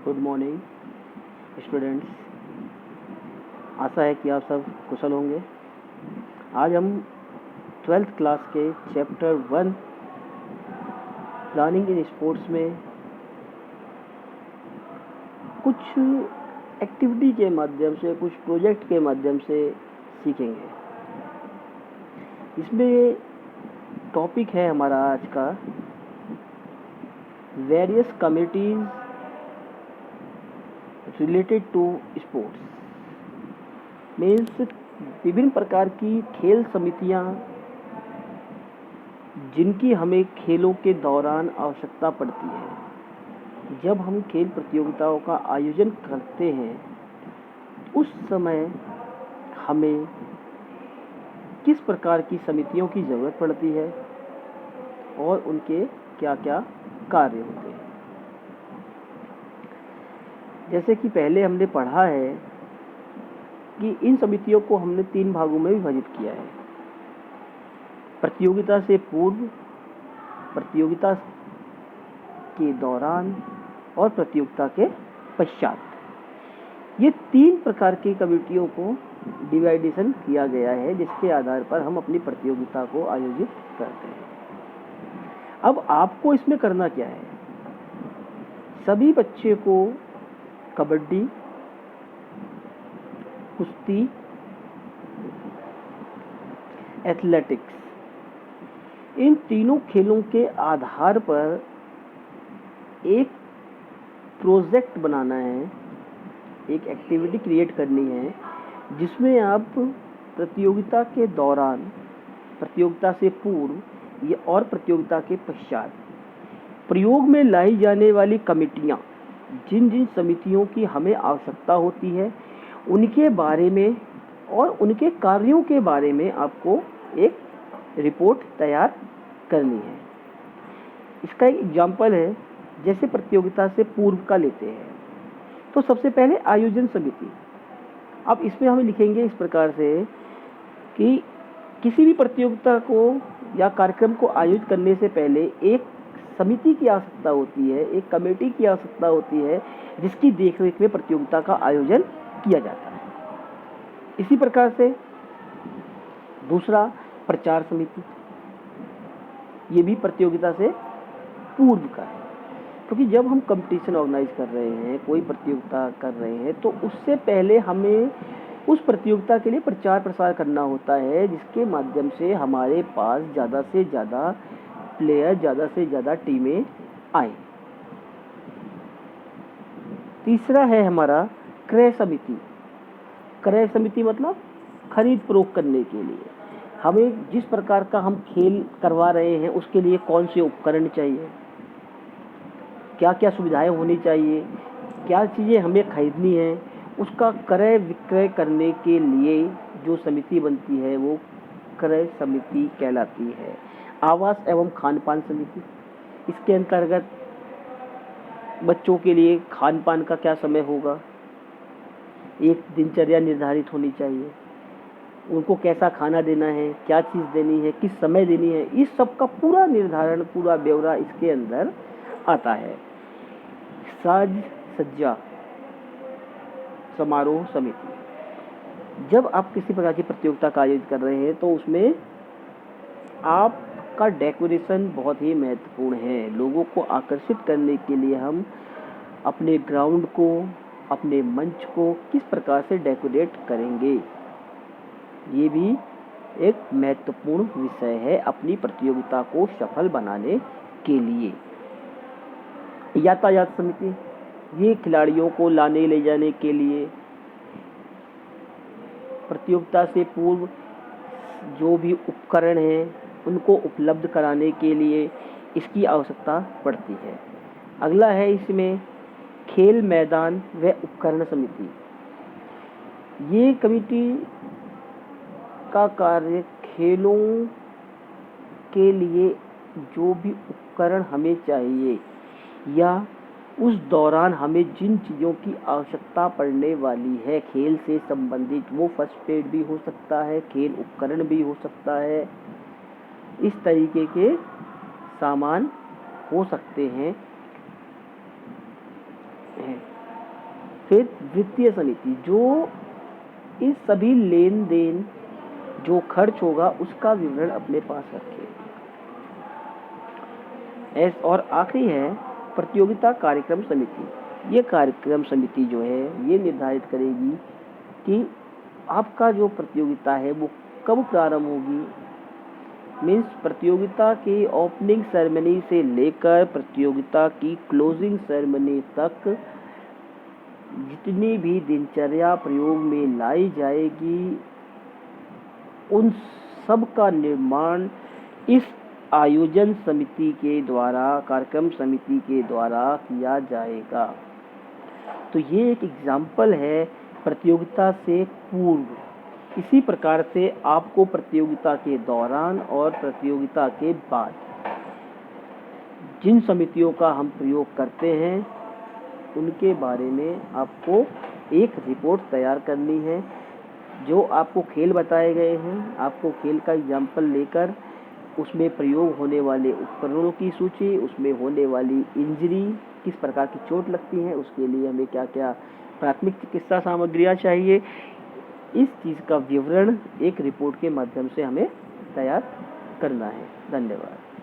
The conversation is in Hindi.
Good morning students. आशा है कि आप सब कुशल होंगे। आज हम 12th क्लास के चैप्टर 1 प्लानिंग इन स्पोर्ट्स में कुछ एक्टिविटी के माध्यम से, कुछ प्रोजेक्ट के माध्यम से सीखेंगे। इसमें टॉपिक है हमारा आज का various committees related to sports. Means विभिन्न प्रकार की खेल समितियां जिनकी हमें खेलों के दौरान आवश्यकता पड़ती है। जब हम खेल प्रतियोगिताओं का आयोजन करते हैं उस समय हमें किस प्रकार की समितियों की ज़रूरत पड़ती है और उनके क्या क्या कार्य होते हैं। जैसे कि पहले हमने पढ़ा है कि इन समितियों को हमने 3 भागों में विभाजित किया है: प्रतियोगिता से पूर्व, प्रतियोगिता के दौरान और प्रतियोगिता के पश्चात। ये 3 प्रकार की कमेटियों को डिवाइडेशन किया गया है जिसके आधार पर हम अपनी प्रतियोगिता को आयोजित करते हैं। अब आपको इसमें करना क्या है? सभी बच्चे को कबड्डी, कुश्ती, एथलेटिक्स, इन तीनों खेलों के आधार पर एक प्रोजेक्ट बनाना है, एक एक्टिविटी क्रिएट करनी है जिसमें आप प्रतियोगिता के दौरान, प्रतियोगिता से पूर्व और प्रतियोगिता के पश्चात प्रयोग में लाई जाने वाली कमेटियां, जिन जिन समितियों की हमें आवश्यकता होती है उनके बारे में और उनके कार्यों के बारे में आपको एक रिपोर्ट तैयार करनी है। इसका एक एग्जाम्पल है, जैसे प्रतियोगिता से पूर्व का लेते हैं तो सबसे पहले आयोजन समिति। अब इसमें हम लिखेंगे इस प्रकार से कि किसी भी प्रतियोगिता को या कार्यक्रम को आयोजित करने से पहले एक समिति की आवश्यकता होती है, एक कमेटी की आवश्यकता होती है जिसकी देखरेख में प्रतियोगिता का आयोजन किया जाता है। इसी प्रकार से दूसरा प्रचार समिति, ये भी प्रतियोगिता से पूर्व का है, क्योंकि जब हम कंपटीशन ऑर्गेनाइज कर रहे हैं, कोई प्रतियोगिता कर रहे हैं तो उससे पहले हमें उस प्रतियोगिता के लिए प्रचार प्रसार करना होता है जिसके माध्यम से हमारे पास ज़्यादा से ज़्यादा प्लेयर, ज़्यादा से ज़्यादा टीमें आए। तीसरा है हमारा क्रय समिति। क्रय समिति मतलब खरीद फरोख्त करने के लिए हमें जिस प्रकार का हम खेल करवा रहे हैं उसके लिए कौन से उपकरण चाहिए, क्या क्या सुविधाएं होनी चाहिए, क्या चीज़ें हमें खरीदनी है, उसका क्रय विक्रय करने के लिए जो समिति बनती है वो क्रय समिति कहलाती है। आवास एवं खान पान समिति, इसके अंतर्गत बच्चों के लिए खान पान का क्या समय होगा, एक दिनचर्या निर्धारित होनी चाहिए, उनको कैसा खाना देना है, क्या चीज़ देनी है, किस समय देनी है, इस सब का पूरा निर्धारण, पूरा ब्यौरा इसके अंदर आता है। साज सज्जा समारोह समिति, जब आप किसी प्रकार की प्रतियोगिता का आयोजन कर रहे हैं तो उसमें आपका डेकोरेशन बहुत ही महत्वपूर्ण है। लोगों को आकर्षित करने के लिए हम अपने ग्राउंड को, अपने मंच को किस प्रकार से डेकोरेट करेंगे, ये भी एक महत्वपूर्ण विषय है अपनी प्रतियोगिता को सफल बनाने के लिए। यातायात समिति, ये खिलाड़ियों को लाने ले जाने के लिए प्रतियोगिता से पूर्व जो भी उपकरण हैं उनको उपलब्ध कराने के लिए इसकी आवश्यकता पड़ती है। अगला है इसमें खेल मैदान व उपकरण समिति। ये कमेटी का कार्य खेलों के लिए जो भी उपकरण हमें चाहिए या उस दौरान हमें जिन चीज़ों की आवश्यकता पड़ने वाली है खेल से संबंधित, वो फर्स्ट एड भी हो सकता है, खेल उपकरण भी हो सकता है, इस तरीके के सामान हो सकते हैं। फिर वित्तीय समिति जो इस सभी लेन देन जो खर्च होगा उसका विवरण अपने पास रखे। और आखिरी है प्रतियोगिता कार्यक्रम समिति। ये कार्यक्रम समिति जो है ये निर्धारित करेगी कि आपका जो प्रतियोगिता है वो कब प्रारंभ होगी। मीन्स प्रतियोगिता की ओपनिंग सेरेमनी से लेकर प्रतियोगिता की क्लोजिंग सेरेमनी तक जितनी भी दिनचर्या प्रयोग में लाई जाएगी उन सब का निर्माण इस आयोजन समिति के द्वारा, कार्यक्रम समिति के द्वारा किया जाएगा। तो ये एक एग्जाम्पल है प्रतियोगिता से पूर्व। इसी प्रकार से आपको प्रतियोगिता के दौरान और प्रतियोगिता के बाद जिन समितियों का हम प्रयोग करते हैं उनके बारे में आपको एक रिपोर्ट तैयार करनी है। जो आपको खेल बताए गए हैं, आपको खेल का एग्जाम्पल लेकर उसमें प्रयोग होने वाले उपकरणों की सूची, उसमें होने वाली इंजरी, किस प्रकार की चोट लगती है, उसके लिए हमें क्या क्या प्राथमिक चिकित्सा सामग्रियां चाहिए, इस चीज़ का विवरण एक रिपोर्ट के माध्यम से हमें तैयार करना है। धन्यवाद।